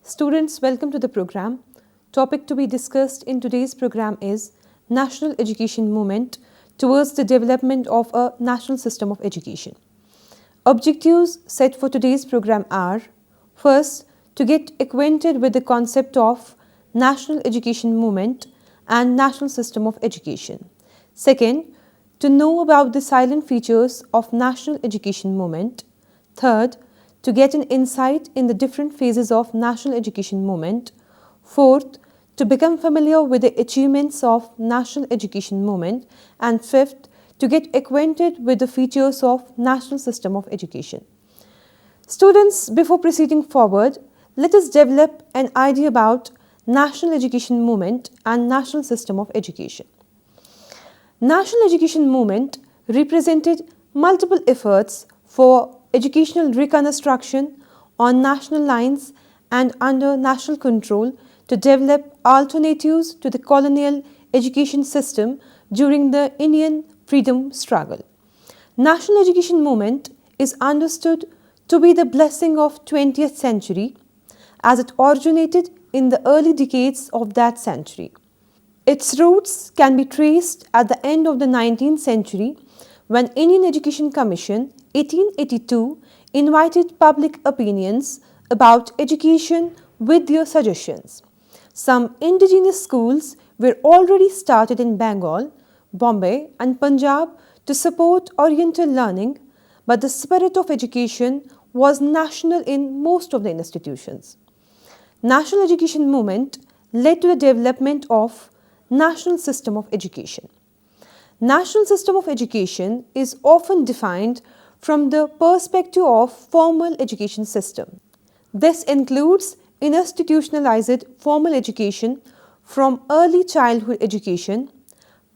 Students, welcome to the program. Topic to be discussed in today's program is National Education Movement towards the development of a national system of education. Objectives set for today's program are: first, to get acquainted with the concept of national education movement and national system of education. Second, to know about the silent features of national education movement. Third, to get an insight in the different phases of national education movement. Fourth, to become familiar with the achievements of national education movement. And fifth, to get acquainted with the features of national system of education. Students, before proceeding forward, let us develop an idea about national education movement and national system of education. National education movement represented multiple efforts for educational reconstruction on national lines and under national control to develop alternatives to the colonial education system during the Indian freedom struggle. National education movement is understood to be the blessing of 20th century as it originated in the early decades of that century. Its roots can be traced at the end of the 19th century when Indian Education Commission 1882 invited public opinions about education with their suggestions. Some indigenous schools were already started in Bengal, Bombay and Punjab to support Oriental learning, but the spirit of education was national in most of the institutions. National education movement led to the development of national system of education. National system of education is often defined from the perspective of formal education system. This includes institutionalized formal education from early childhood education,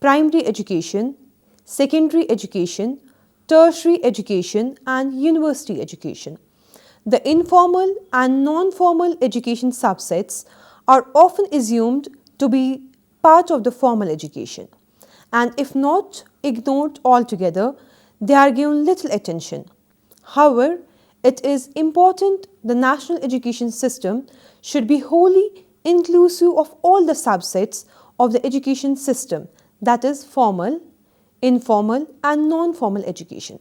primary education, secondary education, tertiary education and university education. The informal and non-formal education subsets are often assumed to be part of the formal education, and if not ignored altogether, they are given little attention. However, it is important the national education system should be wholly inclusive of all the subsets of the education system, that is formal, informal and non-formal education.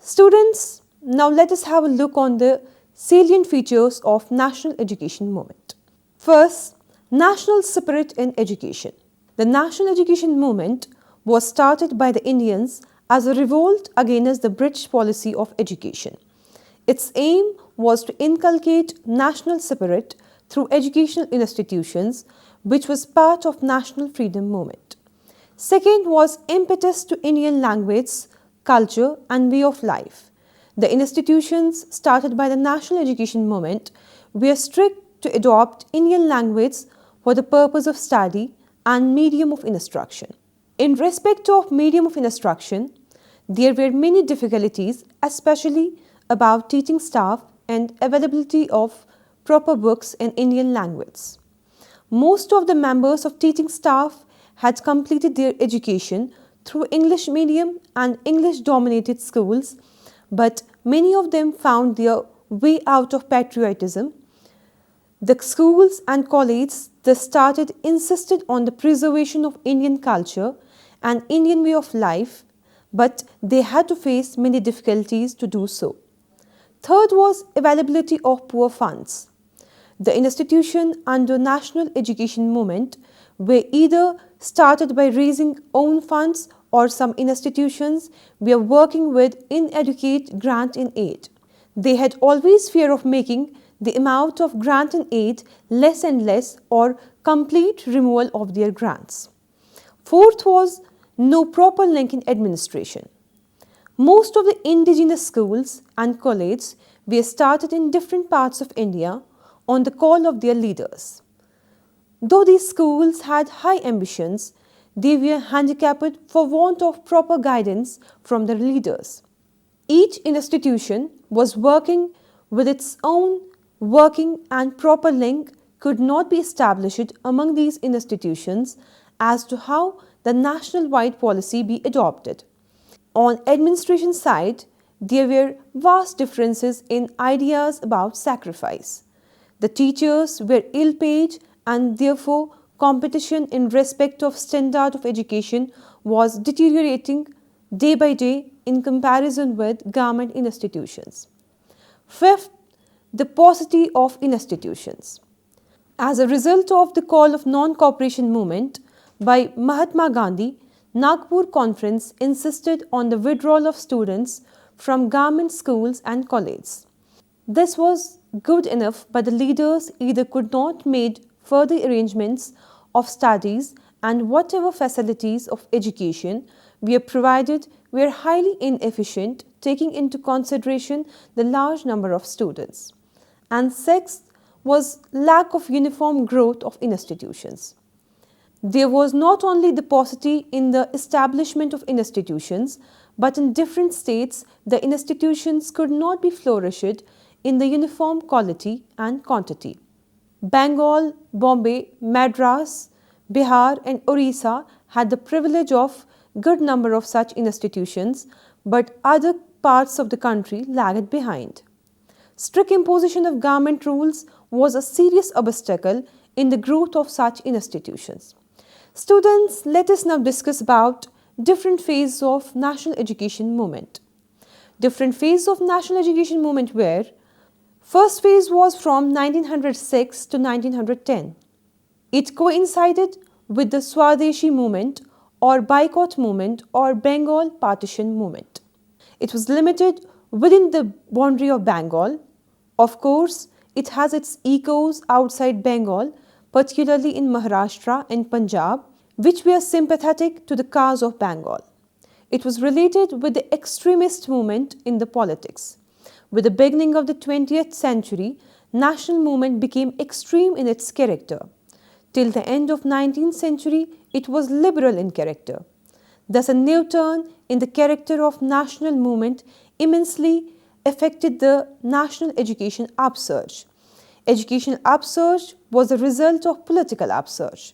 Students, now let us have a look on the salient features of national education movement. First, national spirit in education. The national education movement was started by the Indians as a revolt against the British policy of education. Its aim was to inculcate national spirit through educational institutions, which was part of national freedom movement. Second was impetus to Indian language, culture and way of life. The institutions started by the national education movement were strict to adopt Indian language for the purpose of study and medium of instruction. In respect of medium of instruction, there were many difficulties, especially about teaching staff and availability of proper books in Indian language. Most of the members of teaching staff had completed their education through English medium and English dominated schools, but many of them found their way out of patriotism. The schools and colleges they started insisted on the preservation of Indian culture and Indian way of life, but they had to face many difficulties to do so. Third was availability of poor funds. The institution under national education movement were either started by raising own funds or some institutions were working with inadequate grant and aid. They had always fear of making the amount of grant and aid less and less or complete removal of their grants. Fourth was no proper link in administration. Most of the indigenous schools and colleges were started in different parts of India on the call of their leaders. Though these schools had high ambitions, they were handicapped for want of proper guidance from their leaders. Each institution was working with its own working and proper link could not be established among these institutions as to how the national-wide policy be adopted. On administration side, there were vast differences in ideas about sacrifice. The teachers were ill paid and therefore competition in respect of standard of education was deteriorating day by day in comparison with government institutions. Fifth, the paucity of institutions. As a result of the call of non-cooperation movement by Mahatma Gandhi, Nagpur Conference insisted on the withdrawal of students from government schools and colleges. This was good enough, but the leaders either could not make further arrangements of studies, and whatever facilities of education were provided were highly inefficient, taking into consideration the large number of students. And sixth was lack of uniform growth of institutions. There was not only the paucity in the establishment of institutions, but in different states the institutions could not be flourished in the uniform quality and quantity. Bengal, Bombay, Madras, Bihar and Orissa had the privilege of good number of such institutions, but other parts of the country lagged behind. Strict imposition of government rules was a serious obstacle in the growth of such institutions. Students, let us now discuss about different phases of national education movement. Different phases of national education movement were: first phase was from 1906 to 1910. It coincided with the Swadeshi movement or boycott movement or Bengal partition movement. It was limited within the boundary of Bengal. Of course, it has its echoes outside Bengal, particularly in Maharashtra and Punjab, which were sympathetic to the cause of Bengal. It was related with the extremist movement in the politics. With the beginning of the 20th century, national movement became extreme in its character. Till the end of 19th century, it was liberal in character. Thus, a new turn in the character of national movement immensely affected the national education upsurge. Education upsurge was the result of political upsurge.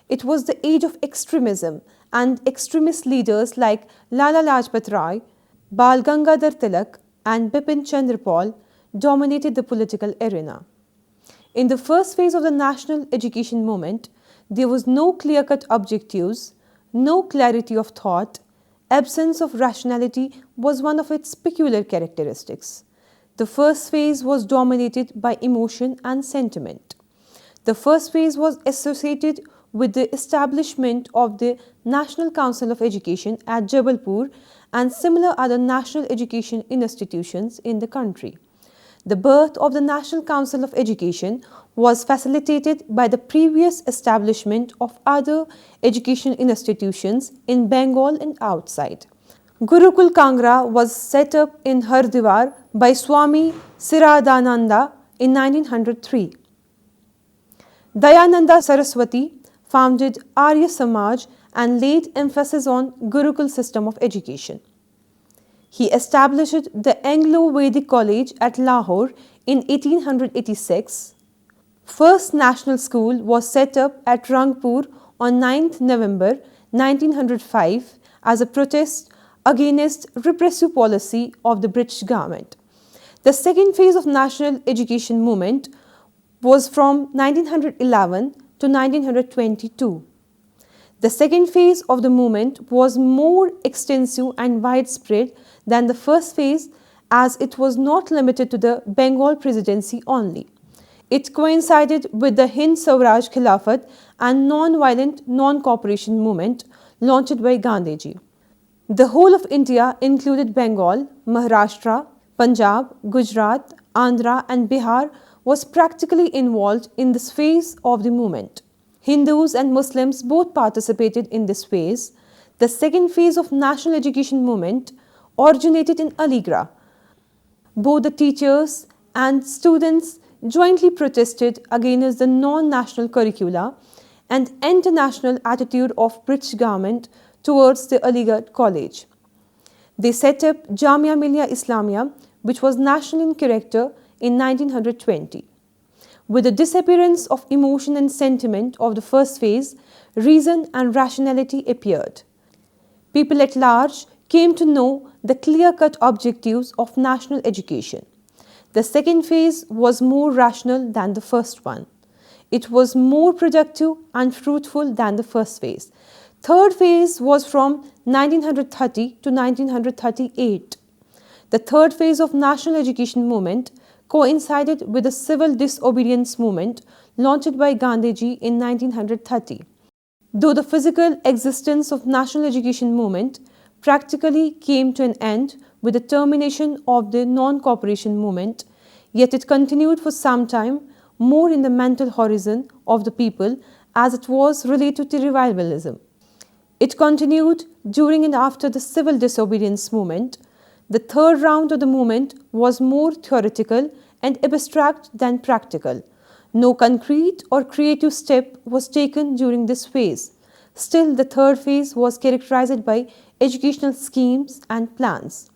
It was the age of extremism, and extremist leaders like Lala Lajpat Rai, Bal Gangadhar Tilak and Bipin Chandra Pal dominated the political arena. In the first phase of the national education movement, there was no clear-cut objectives, no clarity of thought, absence of rationality was one of its peculiar characteristics. The first phase was dominated by emotion and sentiment. The first phase was associated with the establishment of the National Council of Education at Jabalpur and similar other national education institutions in the country. The birth of the National Council of Education was facilitated by the previous establishment of other education institutions in Bengal and outside. Gurukul Kangra was set up in Hardwar by Swami Siradananda in 1903. Dayananda Saraswati founded Arya Samaj and laid emphasis on Gurukul system of education. He established the Anglo-Vedic College at Lahore in 1886. First national school was set up at Rangpur on 9th November 1905 as a protest against repressive policy of the British government. The second phase of national education movement was from 1911 to 1922. The second phase of the movement was more extensive and widespread than the first phase, as it was not limited to the Bengal Presidency only. It coincided with the Hind Swaraj Khilafat and non-violent non-cooperation movement launched by Gandhiji. The whole of India included Bengal, Maharashtra, Punjab, Gujarat, Andhra and Bihar was practically involved in this phase of the movement. Hindus and Muslims both participated in this phase. The second phase of national education movement originated in Aligarh. Both the teachers and students jointly protested against the non-national curricula and international attitude of British government towards the Aligarh College. They set up Jamia Millia Islamia, which was national in character, in 1920. With the disappearance of emotion and sentiment of the first phase, reason and rationality appeared. People at large came to know the clear-cut objectives of national education. The second phase was more rational than the first one. It was more productive and fruitful than the first phase. Third phase was from 1930 to 1938. The third phase of national education movement coincided with the civil disobedience movement launched by Gandhiji in 1930. Though the physical existence of national education movement practically came to an end with the termination of the non-cooperation movement, yet it continued for some time more in the mental horizon of the people as it was related to revivalism. It continued during and after the civil disobedience movement. The third round of the movement was more theoretical and abstract than practical. No concrete or creative step was taken during this phase. Still, the third phase was characterized by educational schemes and plans.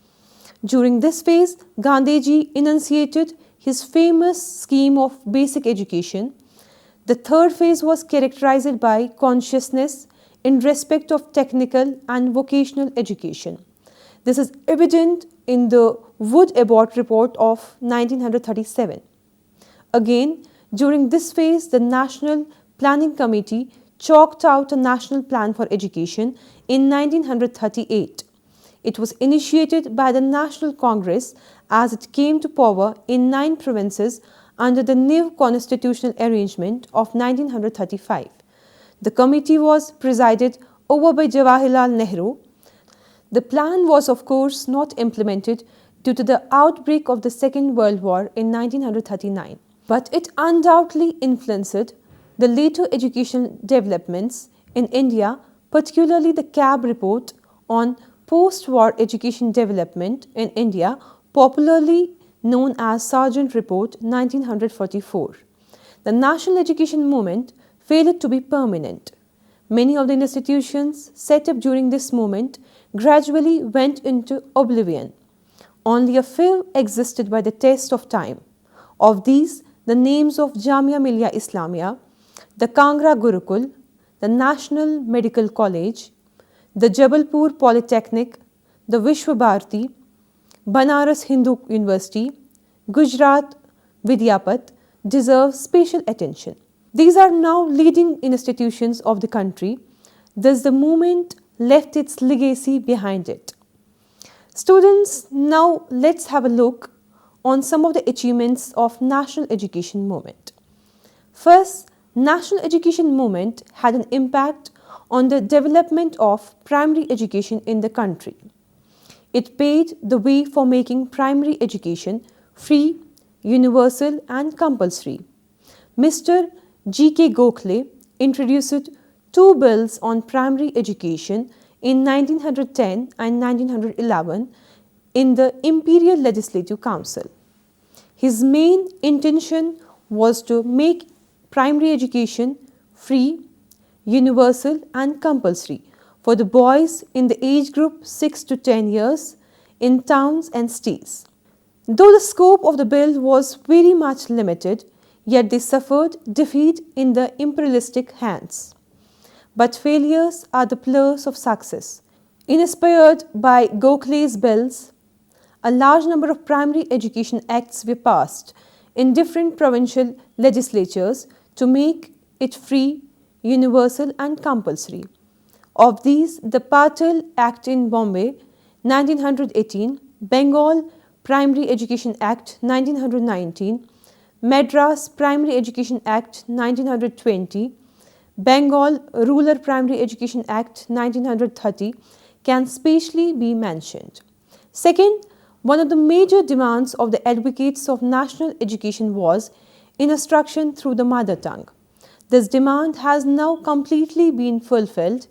During this phase, Gandhiji enunciated his famous scheme of basic education. The third phase was characterized by consciousness in respect of technical and vocational education. This is evident in the Wood-Abbott report of 1937. Again, during this phase, the National Planning Committee chalked out a national plan for education in 1938. It was initiated by the National Congress as it came to power in 9 provinces under the new constitutional arrangement of 1935. The committee was presided over by Jawaharlal Nehru. The plan was, of course, not implemented due to the outbreak of the Second World War in 1939, but it undoubtedly influenced the later educational developments in India, particularly the CAB report on post-war education development in India, popularly known as Sargent Report 1944. The national education movement failed to be permanent. Many of the institutions set up during this movement gradually went into oblivion. Only a few existed by the test of time. Of these, the names of Jamia Millia Islamia, the Kangra Gurukul, the National Medical College, the Jabalpur Polytechnic, the Vishwa Bharati, Banaras Hindu University, Gujarat Vidyapat deserve special attention. These are now leading institutions of the country, thus the movement left its legacy behind it. Students, now let's have a look on some of the achievements of national education movement. First, national education movement had an impact on the development of primary education in the country. It paved the way for making primary education free, universal and compulsory. Mr. G.K. Gokhale introduced 2 bills on primary education in 1910 and 1911 in the Imperial Legislative Council. His main intention was to make primary education free, universal and compulsory for the boys in the age group 6 to 10 years in towns and states. Though the scope of the bill was very much limited, yet they suffered defeat in the imperialistic hands. But failures are the pillars of success. Inspired by Gokhale's bills, a large number of primary education acts were passed in different provincial legislatures to make it free, universal and compulsory. Of these, the Patil Act in Bombay 1918, Bengal Primary Education Act 1919, Madras Primary Education Act 1920, Bengal Rural Primary Education Act 1930 can specially be mentioned. Second, one of the major demands of the advocates of national education was instruction through the mother tongue. This demand has now completely been fulfilled.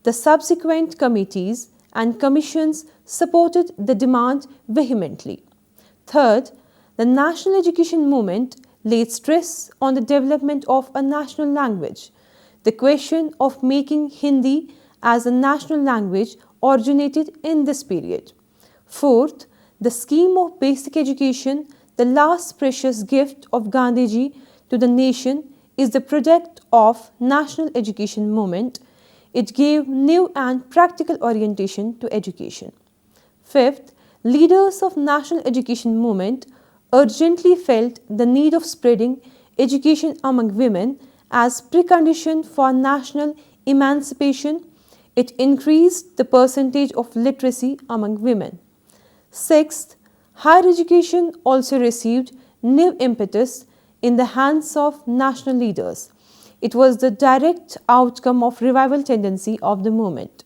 The subsequent committees and commissions supported the demand vehemently. Third, the national education movement laid stress on the development of a national language. The question of making Hindi as a national language originated in this period. Fourth, the scheme of basic education, the last precious gift of Gandhiji to the nation, is the product of national education movement. It gave new and practical orientation to education. Fifth, leaders of national education movement urgently felt the need of spreading education among women as precondition for national emancipation. It increased the percentage of literacy among women. Sixth, higher education also received new impetus in the hands of national leaders. It was the direct outcome of revival tendency of the movement.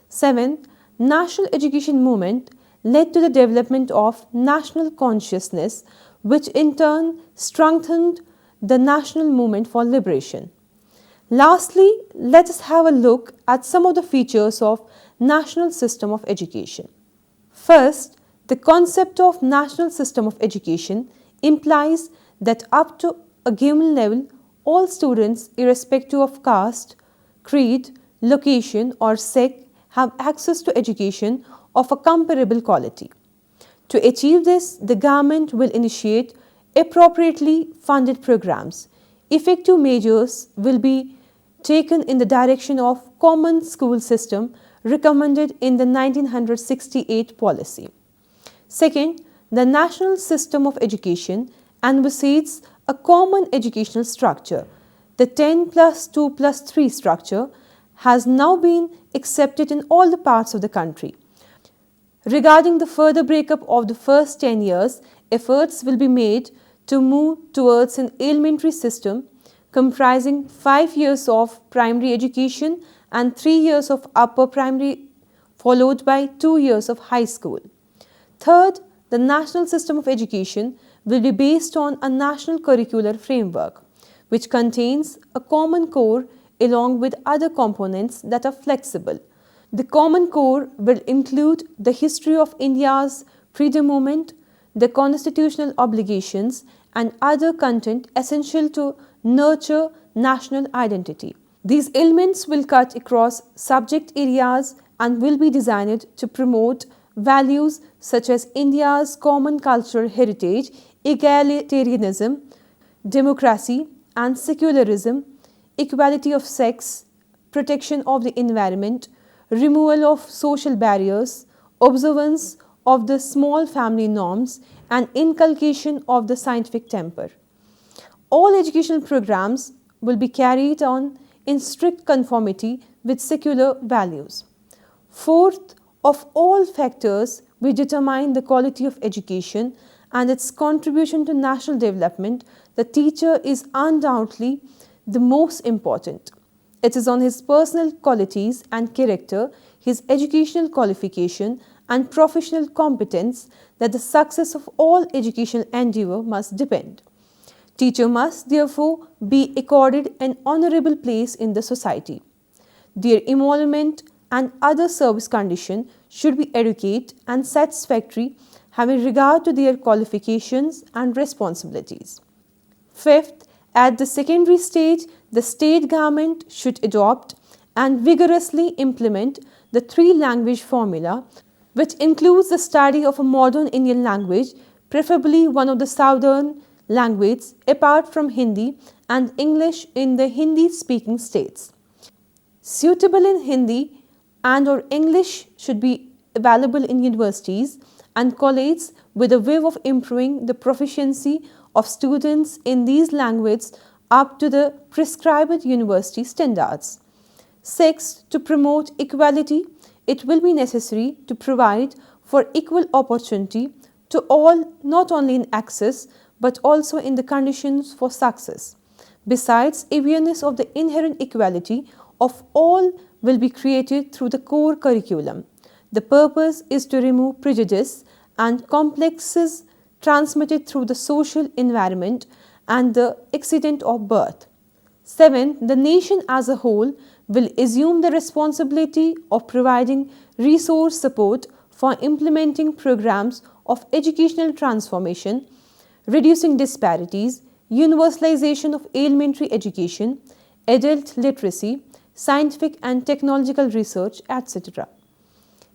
Seventh, national education movement led to the development of national consciousness, which in turn strengthened the national movement for liberation. Lastly, let us have a look at some of the features of national system of education. First, the concept of national system of education implies that up to a given level, all students, irrespective of caste, creed, location or sex, have access to education of a comparable quality. To achieve this, the government will initiate appropriately funded programs. Effective measures will be taken in the direction of common school system recommended in the 1968 policy. Second, the national system of education envisages a common educational structure. The 10 plus 2 plus 3 structure has now been accepted in all the parts of the country. Regarding the further breakup of the first 10 years, efforts will be made to move towards an elementary system comprising 5 years of primary education and 3 years of upper primary, followed by 2 years of high school. Third, the national system of education will be based on a national curricular framework, which contains a common core along with other components that are flexible. The common core will include the history of India's freedom movement, the constitutional obligations, and other content essential to nurture national identity. These elements will cut across subject areas and will be designed to promote values such as India's common cultural heritage, egalitarianism, democracy and secularism, equality of sex, protection of the environment, removal of social barriers, observance of the small family norms, and inculcation of the scientific temper. All educational programs will be carried on in strict conformity with secular values. Fourth, of all factors which determine the quality of education and its contribution to national development, the teacher is undoubtedly the most important. It is on his personal qualities and character, his educational qualification and professional competence that the success of all educational endeavor must depend. Teacher must therefore be accorded an honorable place in the society. Their emolument and other service conditions should be adequate and satisfactory, having regard to their qualifications and responsibilities. Fifth, at the secondary stage, the state government should adopt and vigorously implement the three-language formula, which includes the study of a modern Indian language, preferably one of the southern languages apart from Hindi, and English in the Hindi-speaking states. Suitable in Hindi and or English should be available in universities and colleges with a view of improving the proficiency of students in these languages up to the prescribed university standards. Sixth, to promote equality, it will be necessary to provide for equal opportunity to all, not only in access but also in the conditions for success. Besides, awareness of the inherent equality of all will be created through the core curriculum. The purpose is to remove prejudice and complexes transmitted through the social environment and the accident of birth. Seventh, the nation as a whole will assume the responsibility of providing resource support for implementing programs of educational transformation, reducing disparities, universalization of elementary education, adult literacy, scientific and technological research, etc.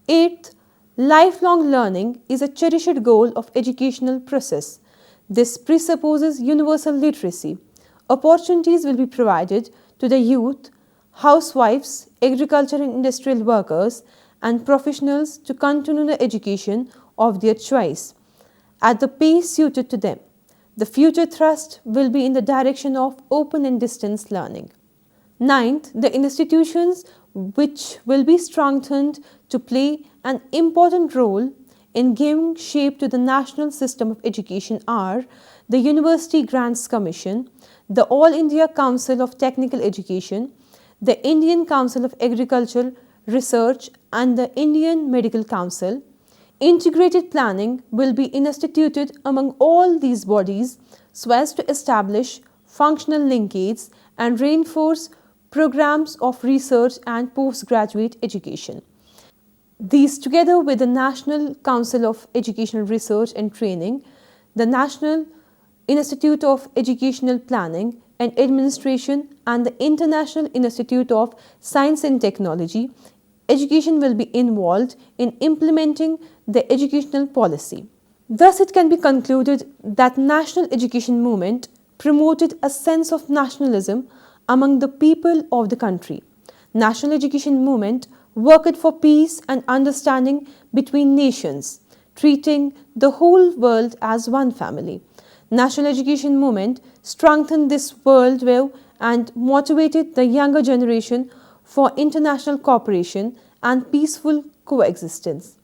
Eighth, lifelong learning is a cherished goal of educational process. This presupposes universal literacy. Opportunities will be provided to the youth, housewives, agriculture and industrial workers, and professionals to continue the education of their choice. at the pace suited to them. The future thrust will be in the direction of open and distance learning. Ninth, the institutions which will be strengthened to play an important role in giving shape to the national system of education are the University Grants Commission, the All India Council of Technical Education, the Indian Council of Agricultural Research and the Indian Medical Council. Integrated planning will be instituted among all these bodies so as to establish functional linkages and reinforce programs of research and postgraduate education. These, together with the National Council of Educational Research and Training, the National Institute of Educational Planning and Administration, and the International Institute of Science and Technology, education will be involved in implementing the educational policy. Thus, it can be concluded that national education movement promoted a sense of nationalism among the people of the country. National education movement worked for peace and understanding between nations, treating the whole world as one family. National education movement strengthened this worldview and motivated the younger generation for international cooperation and peaceful coexistence.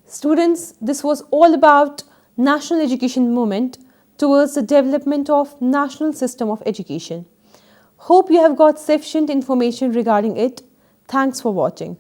Students, this was all about national education movement towards the development of national system of education. Hope you have got sufficient information regarding it. Thanks for watching.